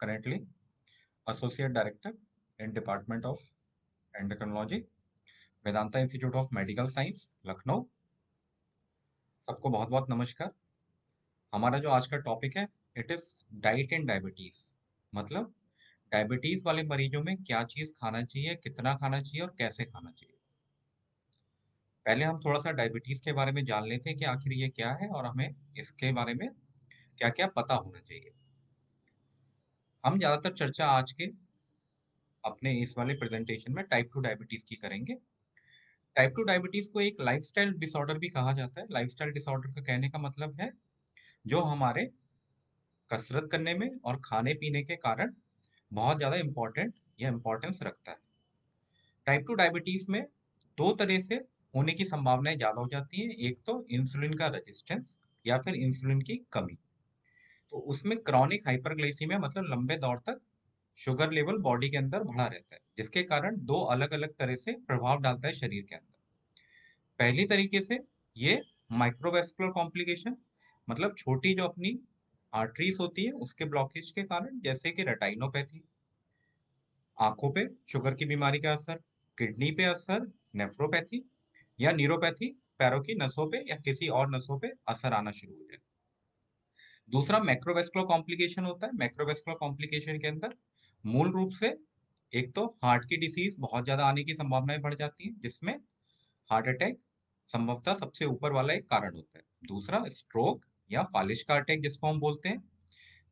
currently Associate Director in Department of Endocrinology, Vedanta institute of medical science, Lucknow. सबको बहुत बहुत नमस्कार। हमारा जो आज का टॉपिक है, it is diet and diabetes. मतलब डायबिटीज वाले मरीजों में क्या चीज खाना चाहिए, कितना खाना चाहिए और कैसे खाना चाहिए। पहले हम थोड़ा सा डायबिटीज के बारे में जान लेते हैं कि आखिर ये क्या है और हमें इसके बारे में क्या क्या पता होना चाहिए। हम ज्यादातर चर्चा आज के अपने इस वाले प्रेजेंटेशन में टाइप 2 डायबिटीज की करेंगे। टाइप 2 डायबिटीज को एक लाइफस्टाइल डिसऑर्डर भी कहा जाता है। लाइफस्टाइल डिसऑर्डर का कहने का मतलब है जो हमारे कसरत करने में और खाने पीने के कारण बहुत ज़्यादा इम्पोर्टेंट या इम्पोर्टेंस रखता है। टाइप 2 डायबिटीज में दो तरह से होने की संभावनाएं ज़्यादा हो जाती हैं। एक तो इंसुलिन का रेजिस्टेंस या फिर इंसुलिन की कमी। तो उसमें क्रॉनिक हाइपरग्लाइसीमिया मतलब लंबे दौर तक शुगर लेवल बॉडी के अंदर बढ़ा रहता है, जिसके कारण दो अलग अलग तरह से प्रभाव डालता है शरीर के अंदर। पहली तरीके से ये माइक्रोवेस्कुलर कॉम्प्लिकेशन मतलब छोटी जो अपनी आर्टरीज होती है उसके ब्लॉकेज के कारण, जैसे कि रेटाइनोपैथी, आंखों पे शुगर की बीमारी का असर, किडनी पे असर, नेफ्रोपैथी या न्यूरोपैथी, पैरों की नसों पे या किसी और नसों पे असर आना शुरू हो जाए। दूसरा मैक्रोवेस्कुलर कॉम्प्लिकेशन होता है। मैक्रोवेस्कुलर कॉम्प्लिकेशन के अंदर मूल रूप से एक तो हार्ट की डिसीज बहुत ज्यादा आने की संभावनाएं बढ़ जाती है, जिसमें हार्ट अटैक संभवतः सबसे ऊपर वाला एक कारण होता है। दूसरा स्ट्रोक या फालिश का अटैक जिसको हम बोलते हैं।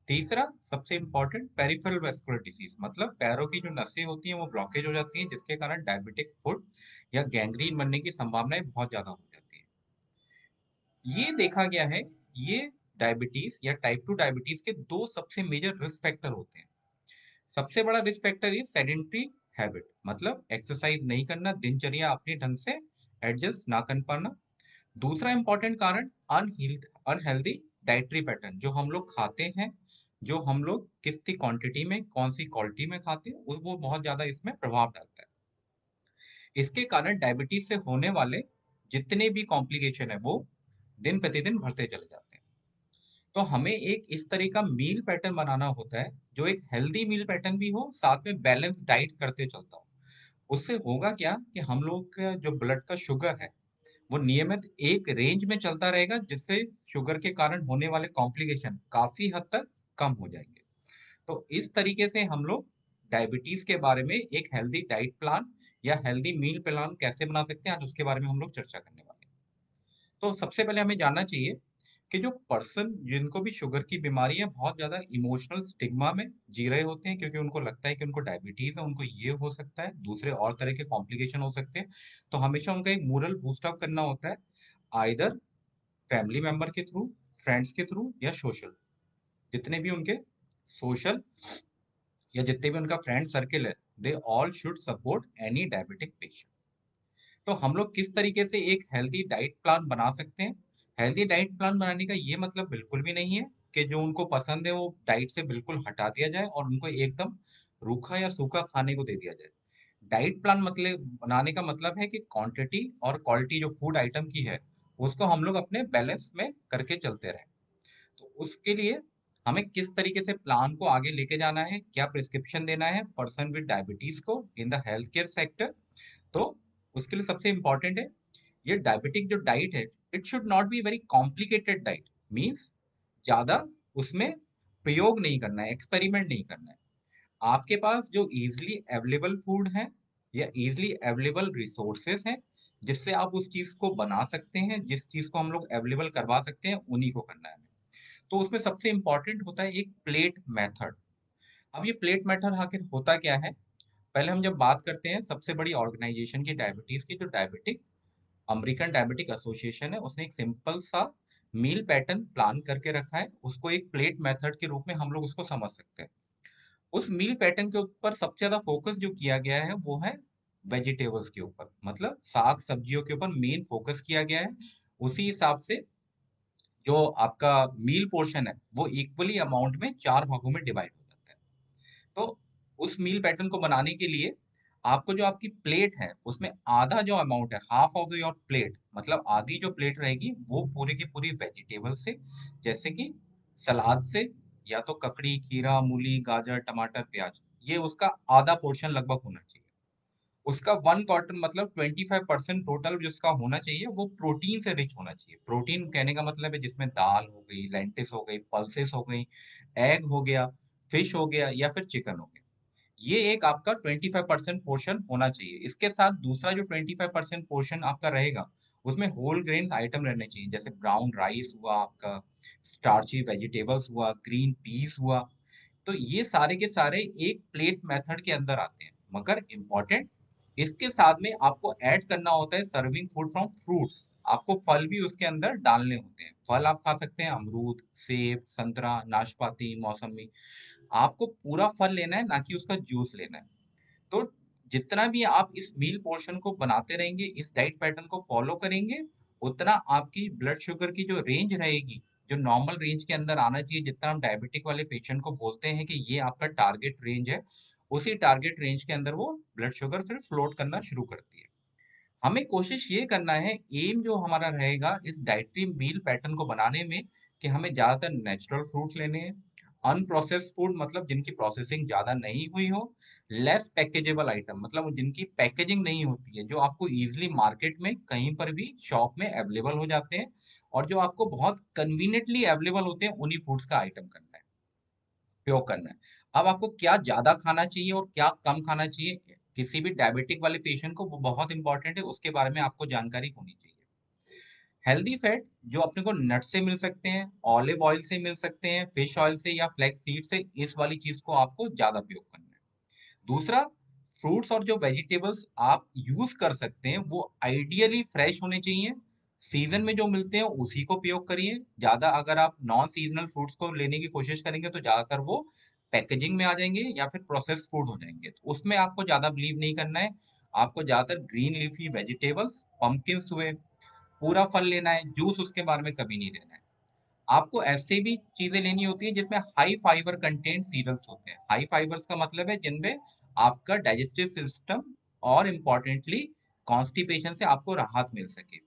तीसरा सबसे इंपॉर्टेंट पेरिफेरल वेस्कुलर डिसीज मतलब पैरों की जो नसें होती हैं वो ब्लॉकेज हो जाती हैं, जिसके कारण डायबिटिक फुट या गैंग्रीन बनने की संभावनाएं बहुत ज्यादा हो जाती है। ये देखा गया है, ये डायबिटीज या टाइप 2 डायबिटीज के दो सबसे मेजर रिस्क फैक्टर होते हैं। सबसे बड़ा risk factor is sedentary habit मतलब एक्सरसाइज नहीं करना, दिनचर्या अपने ढंग से एडजस्ट ना कर पाना। दूसरा इंपॉर्टेंट कारण अनहेल्दी डाइटरी पैटर्न, जो हम लोग खाते हैं, जो हम लोग कितनी क्वांटिटी में कौन सी क्वालिटी में खाते हैं वो बहुत ज्यादा इसमें प्रभाव डालता है। इसके कारण डायबिटीज से होने वाले जितने भी कॉम्प्लिकेशन है वो दिन प्रतिदिन बढ़ते चले जाते हैं। तो हमें एक इस तरह का मील पैटर्न बनाना होता है जो एक हेल्दी मील पैटर्न भी हो, साथ में बैलेंस डाइट करते चलता हो। उससे होगा क्या कि हम लोग का जो ब्लड का शुगर है वो नियमित एक रेंज में चलता रहेगा, जिससे शुगर के कारण होने वाले कॉम्प्लिकेशन काफी हद तक कम हो जाएंगे। तो इस तरीके से हम लोग डायबिटीज के बारे में एक हेल्दी डाइट प्लान या हेल्दी मील प्लान कैसे बना सकते हैं, आज उसके बारे में हम लोग चर्चा करने वाले हैं। तो सबसे पहले हमें जानना चाहिए कि जो पर्सन जिनको भी शुगर की बीमारी है बहुत ज्यादा इमोशनल स्टिग्मा में जी रहे होते हैं, क्योंकि उनको लगता है कि उनको डायबिटीज है, उनको ये हो सकता है, दूसरे और तरह के कॉम्प्लिकेशन हो सकते हैं। तो हमेशा उनका एक मोरल बूस्ट अप करना होता है, आइदर फैमिली मेंबर के थ्रू, फ्रेंड्स के थ्रू या सोशल, जितने भी उनके सोशल या जितने भी उनका फ्रेंड सर्किल है, they all should support any diabetic patient. तो हम लोग किस तरीके से एक हेल्दी डाइट प्लान बना सकते हैं। हेल्दी डाइट प्लान बनाने का ये मतलब बिल्कुल भी नहीं है कि जो उनको पसंद है वो डाइट से बिल्कुल हटा दिया जाए और उनको एकदम रूखा या सूखा खाने को दे दिया जाए। डाइट प्लान मतलब बनाने का मतलब है कि क्वांटिटी और क्वालिटी जो फूड आइटम की है उसको हम लोग अपने बैलेंस में करके चलते रहें। तो उसके लिए हमें किस तरीके से प्लान को आगे लेके जाना है, क्या प्रिस्क्रिप्शन देना है पर्सन विद डायबिटीज को in the health care sector. तो उसके लिए सबसे इंपॉर्टेंट है ये डायबिटिक जो डाइट है, it should not be very complicated diet. Means ज्यादा उसमें प्रयोग नहीं करना है, एक्सपेरिमेंट नहीं करना है। आपके पास जो इजीली अवेलेबल फूड है या इजीली अवेलेबल रिसोर्सेस हैं जिससे आप उस चीज को बना सकते हैं, जिस चीज को हम लोग अवेलेबल करवा सकते हैं, उन्हीं को करना है। तो उसमें सबसे इंपॉर्टेंट होता है एक प्लेट मेथड। अब ये प्लेट मेथड आखिर होता क्या है। पहले हम जब बात करते हैं सबसे बड़ी ऑर्गेनाइजेशन की डायबिटीज की, जो डायबिटिक अमेरिकन डायबिटिक एसोसिएशन है, उसने एक सिंपल सा मील पैटर्न प्लान करके रखा है, उसको एक प्लेट मेथड के रूप में हम लोग उसको समझ सकते हैं। उस मील पैटर्न के ऊपर सबसे ज्यादा फोकस जो किया गया है वो है वेजिटेबल्स के ऊपर, मतलब साग सब्जियों के ऊपर मेन फोकस किया गया है। उसी हिसाब से जो आपका मील पोर्शन है वो इक्वली अमाउंट में चार भागों में डिवाइड हो जाता है। तो उस मील पैटर्न को बनाने के लिए आपको जो आपकी प्लेट है उसमें आधा जो अमाउंट है, हाफ ऑफ योर प्लेट, मतलब आधी जो प्लेट रहेगी वो पूरी की पूरी वेजिटेबल से, जैसे कि सलाद से या तो ककड़ी, खीरा, मूली, गाजर, टमाटर, प्याज, ये उसका आधा पोर्शन लगभग होना चाहिए। उसका 1/4 मतलब 25% टोटल जिसका होना चाहिए वो प्रोटीन से रिच होना चाहिए। प्रोटीन कहने का मतलब है जिसमें दाल हो गई, लेंटिस हो गई, पल्सेस हो गई, एग हो गया, फिश हो गया या फिर चिकन हो गया। ये एक आपका 25% पोर्शन होना चाहिए। इसके साथ दूसरा जो 25% पोर्शन आपका रहेगा, उसमें होल ग्रेन आइटम रहने चाहिए, जैसे ब्राउन राइस हुआ आपका, स्टार्ची वेजिटेबल्स हुआ, ग्रीन पीस हुआ। तो ये सारे के सारे एक प्लेट मेथड के अंदर आते हैं, मगर इम्पोर्टेंट इसके साथ में आपको ऐड करना होता है सर्विंग फूड फ्रॉम फ्रूट्स। आपको फल भी उसके अंदर डालने होते हैं। फल आप खा सकते हैं, अमरूद, सेब, संतरा, नाशपाती, मौसमी। आपको पूरा फल लेना है, ना कि उसका जूस लेना है। तो जितना भी आप इस मील पोर्शन को बनाते रहेंगे, इस डाइट पैटर्न को फॉलो करेंगे, उतना आपकी ब्लड शुगर की जो रेंज रहेगी, जो नॉर्मल रेंज के अंदर आना चाहिए, जितना हम डायबिटिक वाले पेशेंट को बोलते हैं कि ये आपका टारगेट रेंज है, उसी टारगेट रेंज के अंदर वो ब्लड शुगर फिर फ्लोट करना शुरू करती है। हमें कोशिश ये करना है, एम जो हमारा रहेगा इस डाइटरी मील पैटर्न को बनाने में, कि हमें ज्यादातर नेचुरल फ्रूट्स लेने हैं, अनप्रोसेस्ड फूड मतलब जिनकी प्रोसेसिंग ज्यादा नहीं हुई हो, लेस पैकेजेबल आइटम मतलब जिनकी पैकेजिंग नहीं होती है, जो आपको इजीली मार्केट में कहीं पर भी शॉप में अवेलेबल हो जाते हैं, और जो आपको बहुत कन्वीनियंटली अवेलेबल होते हैं, उन्हीं फूड्स का आइटम करना है, उपयोग करना है। अब आपको क्या ज्यादा खाना चाहिए और क्या कम खाना चाहिए, किसी भी डायबिटिक वाले पेशेंट को वो बहुत इंपॉर्टेंट है, उसके बारे में आपको जानकारी होनी चाहिए। हेल्दी फैट जो अपने को नट से मिल सकते हैं, ऑलिव ऑयल से मिल सकते हैं, फिश ऑयल से या फ्लैक्स सीड से, इस वाली चीज को आपको ज्यादा उपयोग करना है। दूसरा, फ्रूट्स और जो वेजिटेबल्स आप यूज कर सकते हैं वो आइडियली फ्रेश होने चाहिए। सीजन में जो मिलते हैं उसी को उपयोग करिए। ज्यादा अगर आप नॉन सीजनल फ्रूट्स को लेने की कोशिश करेंगे तो ज्यादातर वो पैकेजिंग में आ जाएंगे या फिर प्रोसेस फूड हो जाएंगे, तो उसमें आपको ज्यादा बिलीव नहीं करना है। आपको ज्यादातर ग्रीन लीफी वेजिटेबल्स, पंपकिन हुए, पूरा फल लेना है, जूस उसके बारे में कभी नहीं लेना है। आपको ऐसे भी चीजें लेनी होती है जिसमें हाई फाइबर कंटेंट सीरियल्स होते हैं। हाई फाइबर्स का मतलब है जिनमें आपका डाइजेस्टिव सिस्टम और इम्पोर्टेंटली कॉन्स्टिपेशन से आपको राहत मिल सके।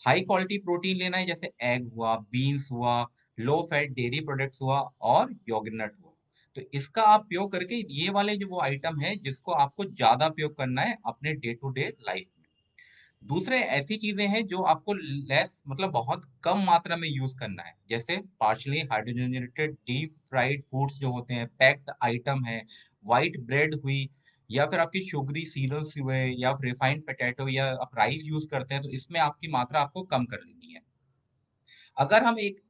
हाई क्वालिटी प्रोटीन लेना है, जैसे एग हुआ, बीन्स हुआ, लो फैट डेयरी प्रोडक्ट्स हुआ और योगर्ट हुआ। तो इसका आप उपयोग करके ये वाले जो वो आइटम है जिसको आपको ज्यादा उपयोग करना है अपने डे टू डे लाइफ में। दूसरे ऐसी चीजें हैं जो आपको लेस मतलब बहुत कम मात्रा में यूज करना है, जैसे partially hydrogenated deep fried foods जो होते हैं, पैक्ड आइटम है, व्हाइट ब्रेड हुई, या फिर आपकी शुगरी सीरियल्स हुए, या फिर रिफाइंड पोटैटो, या आप राइस यूज करते हैं, तो इसमें आपकी मात्रा आपको कम कर लेनी है। अगर हम एक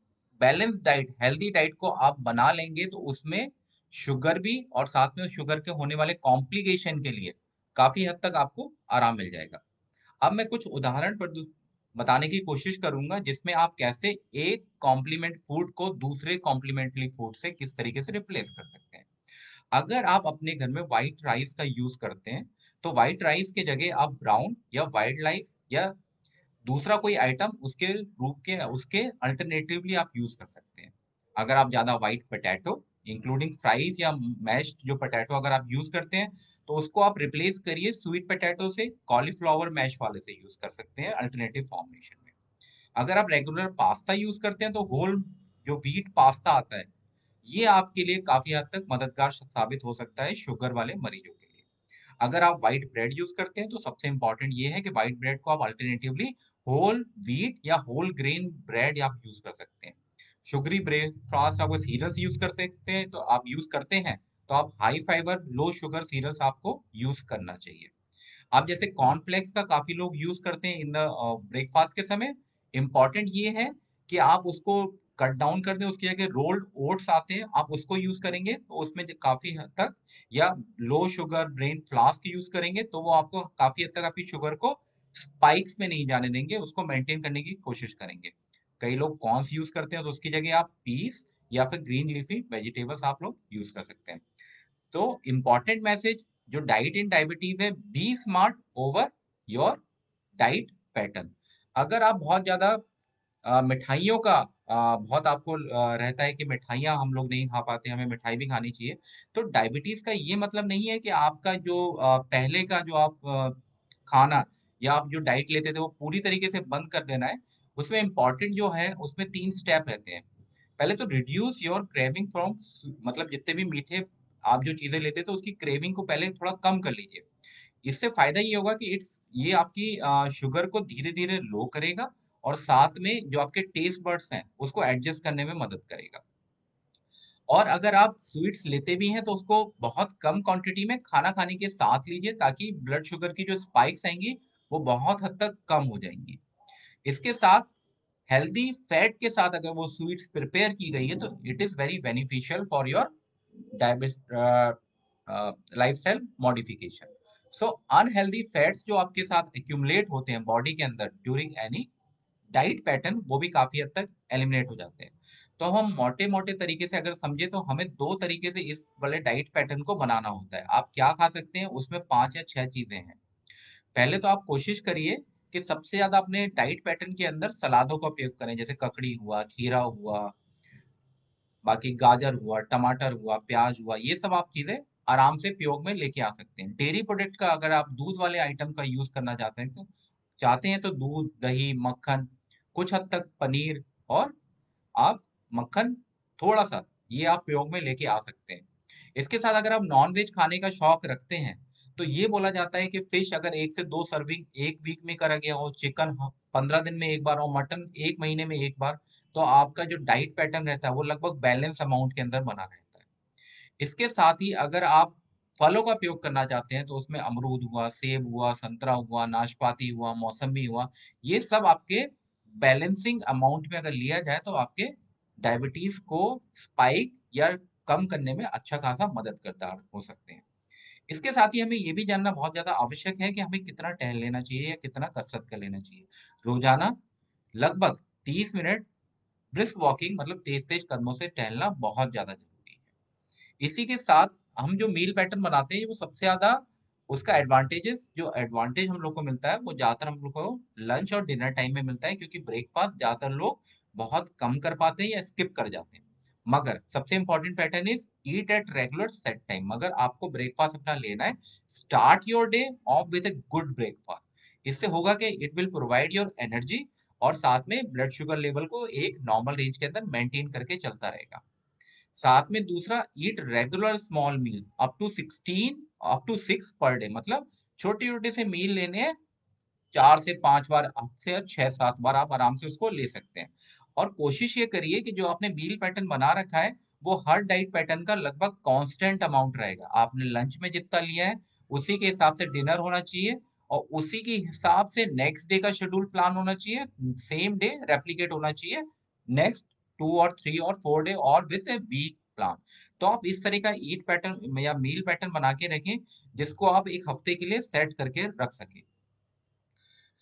बैलेंस डाइट, हेल्दी डाइट को आप बना लेंगे, तो उसमें शुगर भी और साथ में शुगर के होने वाले कॉम्प्लिकेशन के लिए काफी हद तक आपको आराम मिल जाएगा। अब मैं कुछ उदाहरण पर बताने की कोशिश करूंगा जिसमें आप कैसे एक कॉम्प्लीमेंट फूड को दूसरे कॉम्प्लीमेंट्री फूड से किस तरीके से रिप्लेस कर सकते हैं। अगर आप अपने घर में व्हाइट राइस का यूज करते हैं, तो व्हाइट राइस के जगह आप ब्राउन या व्हाइट राइस या दूसरा कोई आइटम उसके रूप के उसके अल्टरनेटिवली आप यूज कर सकते हैं। अगर आप ज्यादा व्हाइट पोटैटो इंक्लूडिंग फ्राइज या मैश्ड जो पोटैटो अगर आप यूज करते हैं, तो उसको आप रिप्लेस करिए स्वीट पोटैटो से, कॉलीफ्लावर मैश वाले से यूज कर सकते हैं अल्टरनेटिव फॉर्मेशन में। अगर आप रेगुलर पास्ता यूज करते हैं, तो होल जो व्हीट पास्ता आता है, ये आपके लिए काफी हद तक मददगार साबित हो सकता है शुगर वाले मरीजों के लिए। अगर आप व्हाइट ब्रेड यूज करते हैं, तो सबसे इंपॉर्टेंट ये है कि व्हाइट ब्रेड को आप अल्टरनेटिवली होल व्हीट या होल ग्रेन ब्रेड आप यूज कर सकते हैं। शुगरी ब्रेकफास्ट आप सीरियल्स यूज कर सकते हैं, तो आप यूज करते हैं, तो आप high fibre low sugar cereals आपको यूज करना चाहिए। आप जैसे कॉर्नफ्लेक्स का काफी लोग यूज करते हैं इन द ब्रेकफास्ट के समय। इंपॉर्टेंट ये है कि आप उसको कट डाउन कर दें, उसकी जगह रोल्ड ओट्स आते हैं, आप उसको यूज करेंगे तो उसमें काफी हद तक, या low sugar brain flask use करेंगे तो वो आपको काफी हद तक आपकी शुगर को स्पाइक्स में नहीं जाने देंगे, उसको मेंटेन करने की कोशिश करेंगे। कई लोग कॉर्न्स यूज करते हैं, तो उसकी जगह आप पीस या फिर ग्रीन लीफी वेजिटेबल्स आप लोग यूज कर सकते हैं। तो इंपॉर्टेंट मैसेज जो डाइट इन डायबिटीज है, be smart over your diet pattern. अगर आप बहुत ज्यादा मिठाइयों का बहुत आपको रहता है कि मिठाइयाँ हम लोग नहीं खा पाते, हमें मिठाई भी खानी चाहिए, तो डायबिटीज का ये मतलब नहीं है कि आपका जो पहले का जो आप खाना या आप जो डाइट लेते थे वो पूरी तरीके से बंद कर देना है। उसमें इंपॉर्टेंट जो है, उसमें 3 स्टेप रहते हैं। पहले तो रिड्यूस योर क्रेविंग फ्रॉम, मतलब जितने भी मीठे आप जो चीजें लेते तो उसकी क्रेविंग को पहले थोड़ा कम कर लीजिए। इससे फायदा ये होगा कि ये आपकी शुगर को धीरे धीरे लो करेगा और साथ में जो आपके टेस्ट बड्स हैं उसको एडजस्ट करने में मदद करेगा। और अगर आप स्वीट्स लेते भी हैं तो उसको बहुत कम क्वांटिटी में खाना खाने के साथ लीजिए, ताकि ब्लड शुगर की जो स्पाइक्स आएंगी वो बहुत हद तक कम हो जाएंगी। इसके साथ हेल्दी फैट के साथ अगर वो स्वीट्स प्रिपेयर की गई है तो it is very beneficial for your lifestyle modification. So unhealthy fats जो आपके साथ एक्यूमुलेट होते हैं बॉडी के अंदर ड्यूरिंग एनी डाइट पैटर्न, वो भी काफी हद तक एलिमिनेट हो जाते हैं। तो हम मोटे मोटे तरीके से अगर समझे तो हमें दो तरीके से इस वाले डाइट पैटर्न को बनाना होता है। आप क्या खा सकते हैं, उसमें 5 या 6 चीजें हैं। पहले तो आप कोशिश करिए कि सबसे ज्यादा अपने डाइट पैटर्न के अंदर सलादों का उपयोग करें, जैसे ककड़ी हुआ, खीरा हुआ, बाकी गाजर हुआ, टमाटर हुआ, प्याज हुआ, ये सब आप चीजें आराम से उपयोग में लेके आ सकते हैं। डेयरी प्रोडक्ट का अगर आप दूध वाले आइटम का यूज करना चाहते हैं तो दूध, दही, मक्खन, कुछ हद तक पनीर, और आप मक्खन थोड़ा सा, ये आप प्रयोग में लेके आ सकते हैं। इसके साथ अगर आप नॉन वेज खाने का शौक रखते हैं तो ये बोला जाता है कि फिश अगर 1 से 2 सर्विंग एक वीक में करा गया हो, चिकन 15 दिन में एक बार, और मटन 1 महीने में एक बार, तो आपका जो डाइट पैटर्न रहता है वो लगभग बैलेंस अमाउंट के अंदर बना रहता है। इसके साथ ही अगर आप फलों का उपयोग करना चाहते हैं तो उसमें अमरूद हुआ, सेब हुआ, संतरा हुआ, नाशपाती हुआ, मौसमी हुआ, ये सब आपके बैलेंसिंग अमाउंट में अगर लिया जाए तो आपके डायबिटीज को स्पाइक या कम करने में अच्छा खासा मददगार हो सकते हैं। इसके साथ ही हमें ये भी जानना बहुत ज्यादा आवश्यक है कि हमें कितना टहल लेना चाहिए या कितना कसरत कर लेना चाहिए। रोजाना लगभग 30 मिनट ब्रिस्क वॉकिंग, मतलब तेज तेज कदमों से टहलना बहुत ज्यादा जरूरी है। इसी के साथ हम जो मील पैटर्न बनाते हैं वो सबसे ज्यादा उसका एडवांटेज हम लोग को मिलता है वो ज्यादातर हम लोग को लंच और डिनर टाइम में मिलता है, क्योंकि ब्रेकफास्ट ज्यादातर लोग बहुत कम कर पाते हैं या स्किप कर जाते हैं। मगर सबसे important pattern is eat at regular set time. अगर आपको ब्रेकफास्ट अपना लेना है, start your day of with a good breakfast. इससे होगा कि it will provide your energy और साथ में ब्लड शुगर लेवल को एक नॉर्मल रेंज के अंदर मेंटेन करके चलता रहेगा। साथ में दूसरा, eat regular small meal up to 6 per day, मतलब छोटे छोटे से मील लेने हैं, 4 से 5 बार, से 6 7 बार आप आराम से उसको ले सकते हैं। और कोशिश ये करिए कि जो आपने मील पैटर्न बना रखा है वो हर डाइट पैटर्न का लगभग कांस्टेंट अमाउंट रहेगा। आपने लंच में जितना लिया है उसी के हिसाब से डिनर होना चाहिए, और उसी के हिसाब से नेक्स्ट डे का शेड्यूल प्लान होना चाहिए, सेम डे रेप्लिकेट होना चाहिए नेक्स्ट 2 और 3 और 4 डे और विद ए वीक प्लान। तो आप इस तरह का ईट पैटर्न या मील पैटर्न बना के रखें जिसको आप एक हफ्ते के लिए सेट करके रख सकें।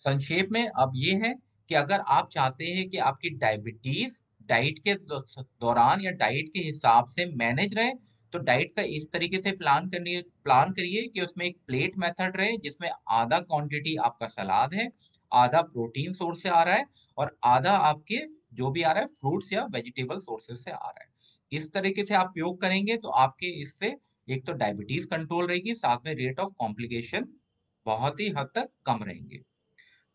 संक्षेप में अब ये है कि अगर आप चाहते हैं कि आपकी डायबिटीज डाइट के दौरान या डाइट के हिसाब से मैनेज रहे, तो डाइट का इस तरीके से प्लान करिए कि उसमें एक प्लेट मेथड रहे, जिसमें आधा क्वांटिटी आपका सलाद है, आधा प्रोटीन सोर्स से आ रहा है, और आधा आपके जो भी आ रहा है फ्रूट्स या वेजिटेबल सोर्सेज से आ रहा है। इस तरीके से आप उपयोग करेंगे तो आपके इससे एक तो डायबिटीज कंट्रोल रहेगी, साथ में रेट ऑफ कॉम्प्लिकेशन बहुत ही हद तक कम रहेंगे।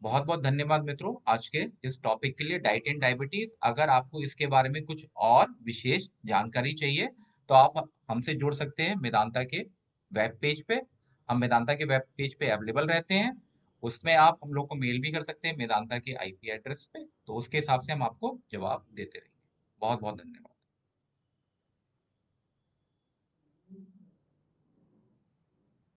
बहुत बहुत धन्यवाद मित्रों आज के इस टॉपिक के लिए, डाइट एंड डायबिटीज। अगर आपको इसके बारे में कुछ और विशेष जानकारी चाहिए तो आप हमसे जुड़ सकते हैं मेदांता के वेब पेज पे। हम मेदांता के वेब पेज पे अवेलेबल रहते हैं। उसमें आप हम लोग को मेल भी कर सकते हैं मेदांता के आईपी एड्रेस पे, तो उसके हिसाब से हम आपको जवाब देते रहेंगे। बहुत बहुत धन्यवाद।